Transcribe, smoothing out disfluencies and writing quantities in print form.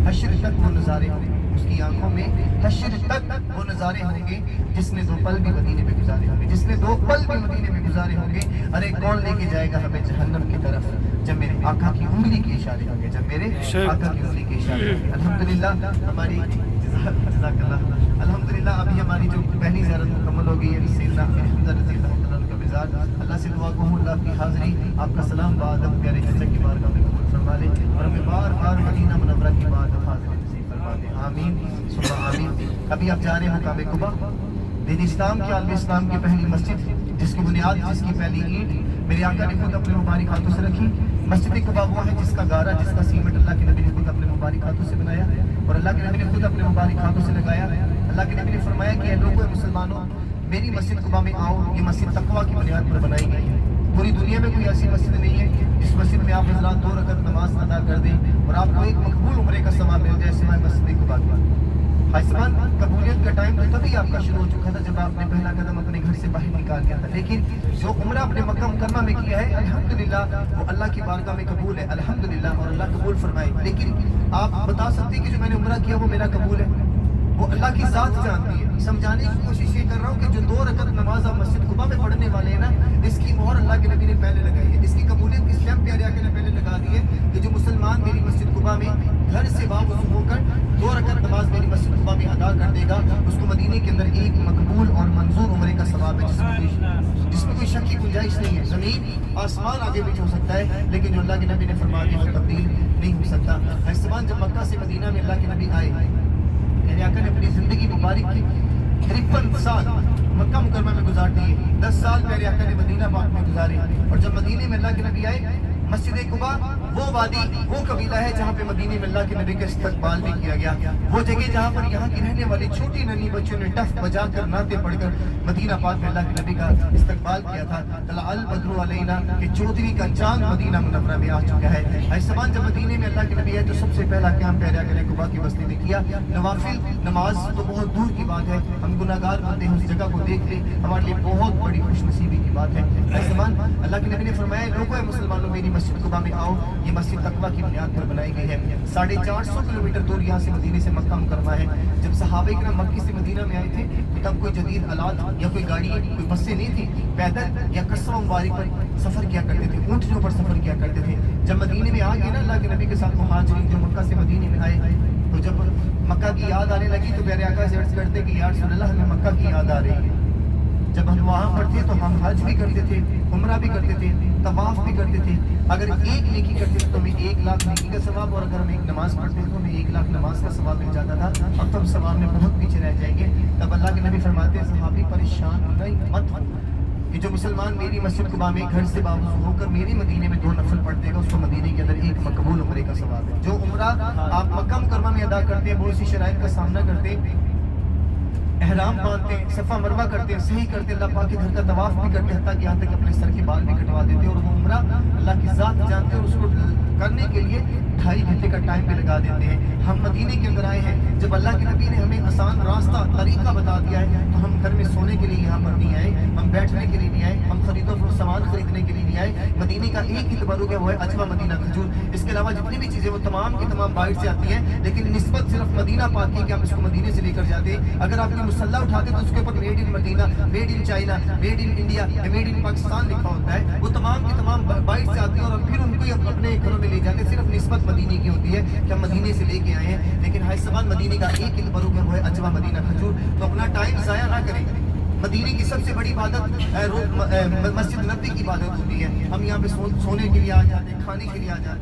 حشر تک وہ نظارے ہوں گے، اس کی آنکھوں میں حشر تک وہ نظارے ہوں گے جس نے 2 پل بھی مدینے میں گزارے ہوں گے، جس نے 2 پل بھی مدینے میں گزارے ہوں گے۔ ارے کون لے کے جائے گا ہمیں جہنم کی طرف، جب میرے آقا کی انگلی کے اشارے ہوں گے، جب میرے آقا کی انگلی کے اشارے ہوں گے۔ الحمدللہ ہماری جزاک اللہ، الحمدللہ ابھی ہماری جو پہلی زیارت مکمل ہو گئی ہے سیدنا حمزہ رضی اللہ عنہ کا مزاج، اللہ سے دعا کو اللہ کی حاضری آپ کا سلام بادم پیارے حضرت کی بارگاہ میں قبول فرما لے اور ہمیں بار بار مدینہ منورہ کی بات حاضری نصیب فرما دے، آمین ثم آمین۔ ابھی آپ جا رہے ہیں مقام قبا، دین اسلام کے عالم اسلام کی پہلی مسجد، جس کی بنیاد، جس کی پہلی اینٹ میرے آقا نے خود اپنے مبارک ہاتھوں سے رکھی۔ مسجد قبا وہ ہے جس کا گارا، جس کا سیمنٹ اللہ کے نبی نے خود اپنے مبارک ہاتھوں سے بنایا اور اللہ کے نبی نے خود اپنے مبارک ہاتھوں سے لگایا۔ اللہ کے نبی نے فرمایا کہ اے لوگوں مسلمانوں، میری مسجد قبا میں آؤ، یہ مسجد تقویٰ کی بنیاد پر بنائی گئی ہے۔ پوری دنیا میں کوئی ایسی مسجد نہیں ہے جس مسجد میں آپ حضرات 2 رکعت نماز ادا کر دیں اور آپ کو ایک مقبول عمرے کا ثواب مل جائے سوائے مسجد قبا کا۔ حیثمان قبولیت کا ٹائم تو تبھی آپ کا شروع ہو چکا تھا جب آپ نے پہلا قدم اپنے گھر سے باہر نکال دیا تھا، لیکن جو عمرہ اپنے مکہ مکرمہ میں کیا ہے الحمدللہ وہ اللہ کی بارگاہ میں قبول ہے، الحمدللہ، اور اللہ قبول فرمائے۔ لیکن آپ بتا سکتے ہیں کہ جو میں نے عمرہ کیا وہ میرا قبول ہے؟ وہ اللہ کی ذات جانتی ہے۔ سمجھانے کی کوشش یہ کر رہا ہوں کہ جو 2 رکعت نماز آپ مسجد قبا میں پڑھنے والے ہیں نا، اس کی مہر اللہ کے نبی نے پہلے لگائی ہے، اس کی قبولیت کی اسٹیمپ پیارے آقا نے پہلے لگا دی ہے کہ جو مسلمان میری مسجد قبا میں گھر سے باوضو ہو کر 2 رکعت نماز میری مسجد قبا میں ادا کر دے گا، اس کو مدینے کے اندر ایک مقبول اور منظور عمرے کا ثواب ہے، جس میں کوئی شک کی گنجائش نہیں ہے۔ زمین آسمان آگے پیچھے ہو سکتا ہے لیکن جو اللہ کے نبی نے فرما دیا وہ تبدیل نہیں ہو سکتا۔ حیثمان جب مکہ سے مدینہ میں اللہ کے نبی آئے، میرے آقا نے اپنی زندگی مبارک کی 53 سال مکہ مکرمہ میں گزار دیے، 10 سال میرے آقا نے مدینہ پاک میں گزارے، اور جب مدینے میں اللہ کے نبی آئے، مسجد قبا وہ وادی، وہ قبیلہ ہے جہاں پہ مدینے میں اللہ کے نبی کا استقبال بھی کیا گیا، وہ جگہ جہاں پر یہاں کی رہنے والی چھوٹی ننھی بچوں نے ٹف بجا کر نعتیں پڑھ کر مدینہ پاک میں اللہ کے نبی کا استقبال کیا تھا۔ طلع البدر علینا کہ 14ویں کا چاند مدینہ منورہ میں آ چکا ہے۔ حیثمان جب مدینے میں اللہ کے نبی آئے تو سب سے پہلا قیام پیارے آقا نے قبا کی بستی میں کیا۔ نوافل نماز تو بہت دور کی بات ہے، ہم گناہگار بندے ہیں، اس جگہ کو دیکھ لیں ہمارے لیے بہت بڑی خوش نصیبی کی بات ہے۔ حیثمان اللہ کے نبی نے فرمایا لوگوں اے مسلمانوں میری مسجد قبا میں آؤ، یہ مسجد تقویٰ کی بنیاد پر بنائی گئی ہے۔ 450 کلومیٹر دور یہاں سے مدینے سے مکہ مکرمہ ہے۔ جب صحابہ کرام مکے سے مدینہ میں آئے تھے تب کوئی جدید آلات یا کوئی گاڑی کوئی بسیں نہیں تھی، پیدل یا قصبہ مبارک پر سفر کیا کرتے تھے، اونٹنیوں پر سفر کیا کرتے تھے۔ جب مدینے میں آ گئے نا اللہ کے نبی کے ساتھ مہاجرین جو مکہ سے مدینے میں آئے، تو جب مکہ کی یاد آنے لگی تو پیارے آقا سے عرض کرتے کہ یا رسول اللہ ہمیں مکہ کی یاد آ رہی ہے۔ جب ہم وہاں پر تھے تو ہم حج بھی کرتے تھے، عمرہ بھی کرتے تھے، طواف بھی کرتے تھے، اگر ایک نیکی کرتے تھے تو ہمیں 1 لاکھ نیکی کا ثواب، اور اگر ہم ایک نماز پڑھتے تھے تو ہمیں 1 لاکھ نماز کا ثواب مل جاتا تھا۔ اب تو ہم ثواب میں بہت پیچھے رہ جائیں گے۔ تب اللہ کے نبی فرماتے ہیں صحابی پریشان مت ہو کہ جو مسلمان میری مسجد قبا میں گھر سے باوضو ہو کر میری مدینے میں 2 نفل پڑھتے گا اس کو مدینے کے اندر ایک مقبول عمرے کا ثواب ہے۔ جو عمرہ آپ مکہ مکرمہ میں ادا کرتے ہیں بہت سی شرائط کا سامنا کرتے ہیں، احرام باندھتے ہیں، صفا مروہ کرتے ہیں، صحیح کرتے ہیں، اللہ پاک کے گھر کا طواف بھی کرتے ہیں، حتیٰ کہ یہاں تک اپنے سر کے بال بھی کٹوا دیتے ہیں، اور وہ عمرہ اللہ کی ذات جانتے ہیں اور اس کو کرنے کے لیے 2.5 گھنٹے کا ٹائم بھی لگا دیتے ہیں۔ ہم مدینے کے اندر آئے ہیں، جب اللہ کے نبی نے ہمیں آسان راستہ طریقہ بتا دیا ہے تو ہم گھر میں سونے کے لیے یہاں پر نہیں آئے، ہم بیٹھنے کے لیے نہیں آئے، ہم خرید و فروخت سامان خریدنے کے لیے نہیں آئے۔ مدینے کا ایک ہی تبرک ہے وہ ہے اجوا مدینہ کھجور، اس کے علاوہ جتنی بھی چیزیں وہ تمام کی تمام باہر سے آتی ہیں، لیکن نسبت صرف مدینہ پاک کی کہ ہم اس کو مدینے سے لے کر جاتے ہیں۔ اگر آپ نے مسلح اٹھاتے تو اس کے اوپر made in Medina, made in China, made in India یا میڈ ان پاکستان لکھا ہوتا ہے، وہ تمام کی تمام باہر سے آتی ہیں اور پھر ان کو ہی اپنے گھروں میں لے جاتے ہیں، صرف نسبت مدینے کی ہوتی ہے کہ ہم مدینے سے لے کے آئے ہیں۔ لیکن حیثمان مدینے کا ایک ہی تبرک ہے وہ ہے اجوا مدینہ کھجور، تو اپنا ٹائم ضائع نہ کریں۔ مدینے کی سب سے بڑی عبادت مسجد نبوی کی عبادت ہوتی ہے۔ ہم یہاں پہ سونے کے لیے آ جاتے ہیں، کھانے کے لیے آ جاتے ہیں۔